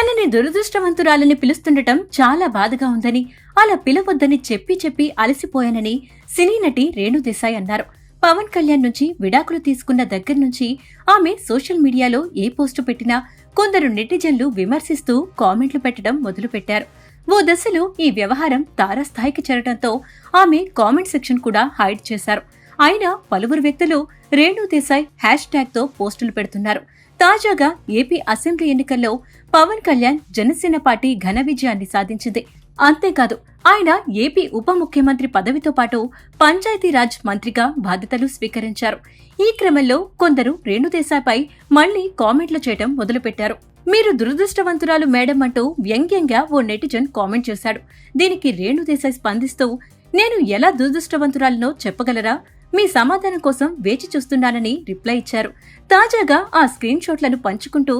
తనని దురదృష్టవంతురాలని పిలుస్తుండటం చాలా బాధగా ఉందని, అలా పిలవొద్దని చెప్పి చెప్పి అలసిపోయానని సినీ నటి రేణు దేశాయ్ అన్నారు. పవన్ కళ్యాణ్ నుంచి విడాకులు తీసుకున్న దగ్గర్నుంచి ఆమె సోషల్ మీడియాలో ఏ పోస్టు పెట్టినా కొందరు నెటిజన్లు విమర్శిస్తూ కామెంట్లు పెట్టడం మొదలుపెట్టారు. ఓ దశలో ఈ వ్యవహారం తారాస్థాయికి చేరడంతో ఆమె కామెంట్ సెక్షన్ కూడా హైడ్ చేశారు. అయినా పలువురు వ్యక్తులు రేణు దేశాయ్ హ్యాష్ తో పోస్టులు పెడుతున్నారు. తాజాగా ఏపీ అసెంబ్లీ ఎన్నికల్లో పవన్ కళ్యాణ్ జనసేన పార్టీ ఘన విజయాన్ని సాధించింది. అంతేకాదు ఆయన ఏపీ ఉప ముఖ్యమంత్రి పదవితో పాటు పంచాయతీరాజ్ మంత్రిగా బాధ్యతలు స్వీకరించారు. ఈ క్రమంలో కొందరు రేణు దేశాయ్పై మళ్లీ కామెంట్లు చేయడం మొదలుపెట్టారు. మీరు దురదృష్టవంతురాలు మేడం అంటూ వ్యంగ్యంగా ఓ నెటిజన్ కామెంట్ చేశాడు. దీనికి రేణు దేశాయ్ స్పందిస్తూ, నేను ఎలా దురదృష్టవంతురాలనో చెప్పగలరా? మీ సమాధానం కోసం వేచి చూస్తున్నానని రిప్లై ఇచ్చారు. తాజాగా ఆ స్క్రీన్ షాట్లను పంచుకుంటూ,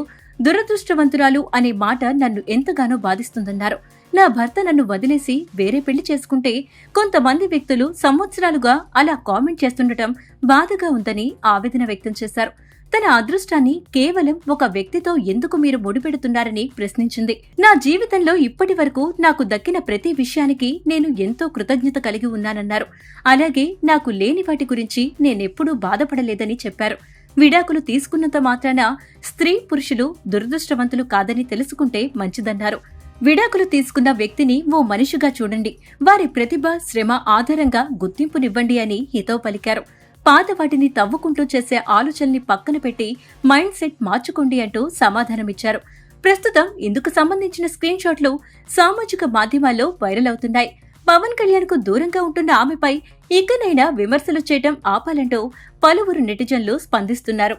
దురదృష్టవంతురాలు అనే మాట నన్ను ఎంతగానో బాధిస్తుందన్నారు. నా భర్త నన్ను వదిలేసి వేరే పెళ్లి చేసుకుంటే కొంతమంది వ్యక్తులు సంవత్సరాలుగా అలా కామెంట్ చేస్తుండటం బాధగా ఉందని ఆవేదన వ్యక్తం చేశారు. తన అదృష్టాన్ని కేవలం ఒక వ్యక్తితో ఎందుకు మీరు ముడిపెడుతున్నారని ప్రశ్నించింది. నా జీవితంలో ఇప్పటి వరకు నాకు దక్కిన ప్రతి విషయానికి నేను ఎంతో కృతజ్ఞత కలిగి ఉన్నానన్నారు. అలాగే నాకు లేని వాటి గురించి నేనెప్పుడూ బాధపడలేదని చెప్పారు. విడాకులు తీసుకున్నంత మాత్రాన స్త్రీ పురుషులు దురదృష్టవంతులు కాదని తెలుసుకుంటే మంచిదన్నారు. విడాకులు తీసుకున్న వ్యక్తిని ఓ మనిషిగా చూడండి, వారి ప్రతిభ శ్రమ ఆధారంగా గుర్తింపునివ్వండి అని హితవు పలికారు. పాత వాటిని తవ్వుకుంటూ చేసే ఆలోచనల్ని పక్కన పెట్టి మైండ్ సెట్ మార్చుకోండి అంటూ సమాధానమిచ్చారు. ప్రస్తుతం ఇందుకు సంబంధించిన స్క్రీన్ షాట్లు సామాజిక మాధ్యమాల్లో వైరల్ అవుతున్నాయి. పవన్ కళ్యాణ్ కు దూరంగా ఉంటున్న ఆమెపై ఇకనైనా విమర్శలు చేయటం ఆపాలంటూ పలువురు నెటిజన్లు స్పందిస్తున్నారు.